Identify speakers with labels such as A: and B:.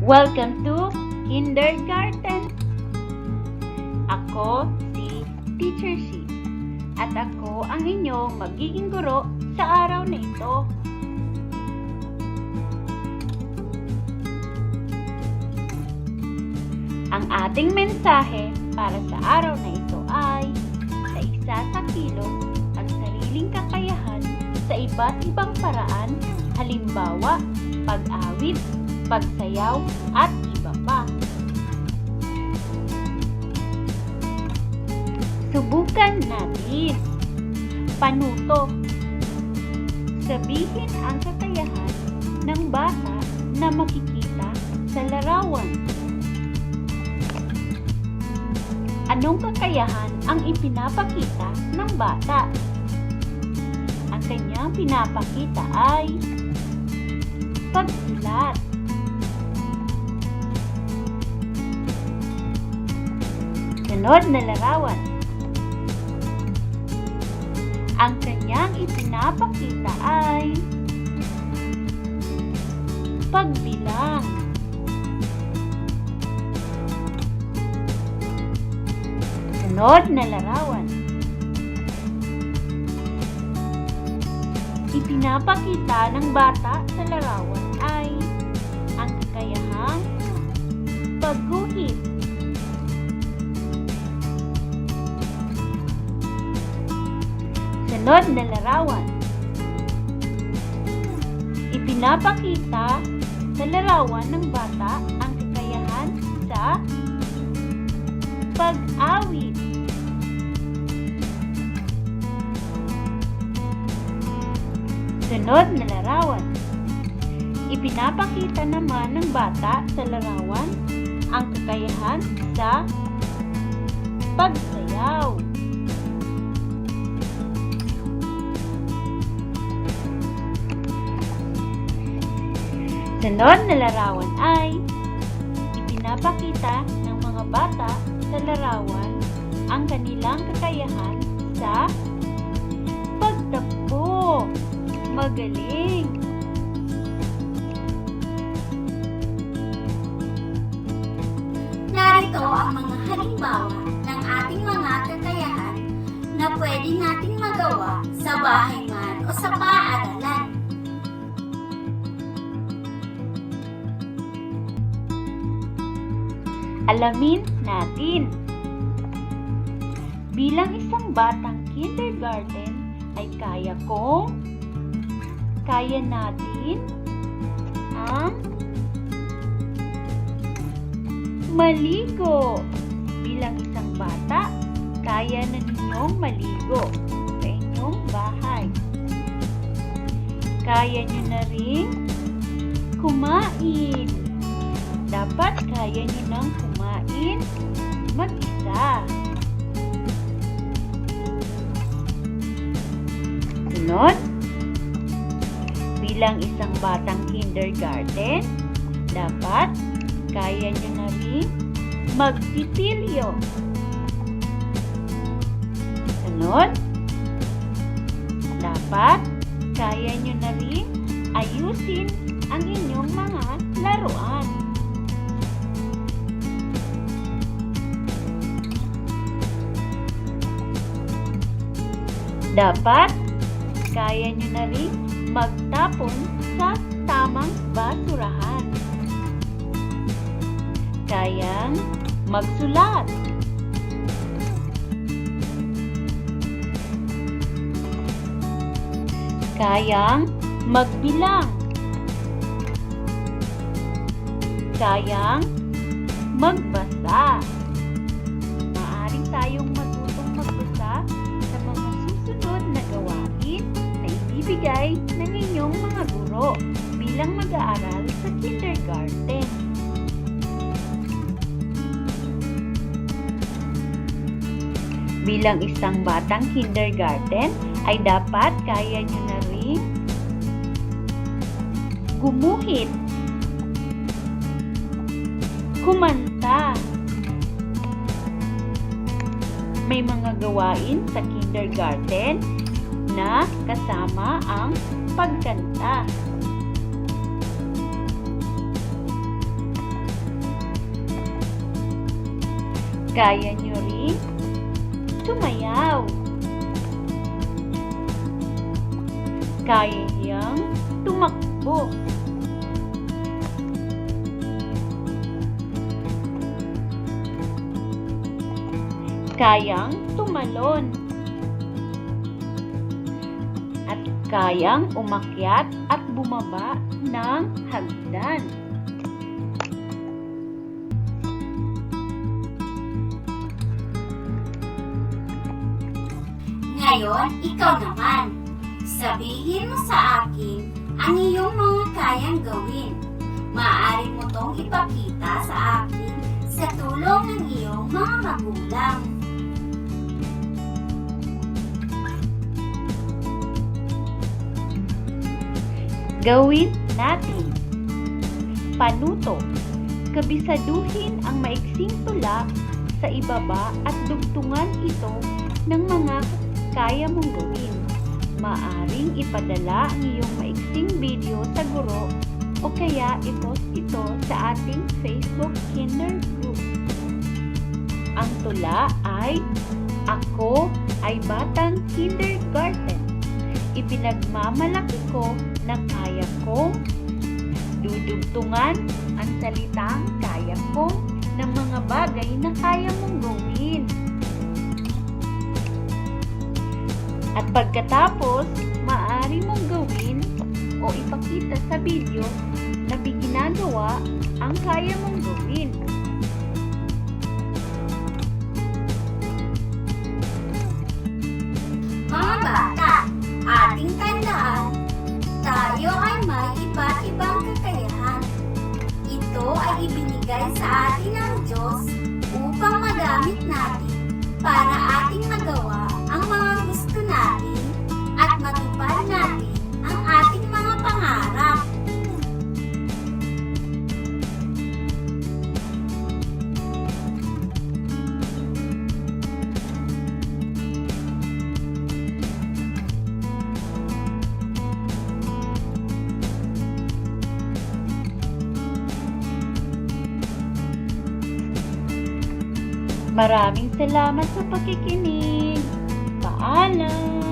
A: Welcome to Kindergarten! Ako si Teacher C. At ako ang inyong magiging guro sa araw na ito. Ang ating mensahe para sa araw na ito ay sa isa sa kilos ang sariling kakayahan sa iba't ibang paraan, halimbawa, pag-awit, pagsayaw, at iba pa. Subukan natin. Panuto. Sabihin ang kakayahan ng bata na makikita sa larawan. Anong kakayahan ang ipinapakita ng bata? Ang kanyang pinapakita ay pagsulat. Sunod na larawan. Ang kanyang ipinapakita ay pagbilang. Sunod na larawan. Ipinapakita ng bata sa larawan ay ang kakayahang pagguhit. Sunod na larawan. Ipinapakita sa larawan ng bata ang kakayahan sa pag-awit. Sunod na larawan. Ipinapakita naman ng bata sa larawan ang kakayahan sa pagsayaw. Sunod na larawan ay ipinapakita ng mga bata sa larawan ang kanilang kakayahan sa pagtakbo. Magaling!
B: Narito ang mga halimbawa ng ating mga kakayahan na pwede nating magawa sa bahay man o sa paaralan.
A: Alamin natin. Bilang isang batang kindergarten ay kaya natin ang maligo. Bilang isang bata, kaya na ninyong maligo sa inyong bahay. Kaya nyo na rin kumain. Dapat kaya nyo nang kumain mag-isa. Sunod, bilang isang batang kindergarten, dapat kaya nyo na rin magpipilyo. Sunod, dapat kaya nyo na rin ayusin ang inyong mga laruan. Dapat kaya nyo na rin magtapon sa tamang basurahan. Kayang magsulat. Kayang magbilang. Kayang magbasa. Maaari tayong matutong magbasa sa mga susunod na gawain na ibibigay ng inyong mga guro bilang mag-aaral sa kindergarten. Bilang isang batang kindergarten ay dapat kaya nyo na rin gumuhit, kumanta. May mga gawain sa kindergarten na kasama ang pagkanta. Kaya nyo rin sumayaw. Kaya niyang tumakbo. Kayang tumalon. At kayang umakyat at bumaba ng hagdan.
B: Ngayon, ikaw naman. Sabihin mo sa akin ang iyong mga kayang gawin. Maaari mo tong ipakita sa akin sa tulong ng iyong mga magulang.
A: Gawin natin. Panuto. Kabisaduhin ang maiksing tula sa ibaba at dugtungan ito ng mga kaya mong gawin. Maaring ipadala ang iyong maiksing video sa guro o kaya i-post ito sa ating Facebook Kinder Group. Ang tula ay Ako ay Batang Kindergarten. Ipinagmamalaki ko na kaya kong dudugtungan ang salitang kaya ko ng mga bagay na kaya mong gawin. At pagkatapos, maaari mong gawin o ipakita sa video na ginagawa ang kaya mong gawin.
B: Mga bata, ating tandaan, tayo ay may iba't ibang kakayahan. Ito ay ibinigay sa atin ng Diyos upang magamit natin para ating magawa ang mga gusto natin at matupad natin ang ating mga pangarap.
A: Maraming salamat sa pakikinig. Paalam!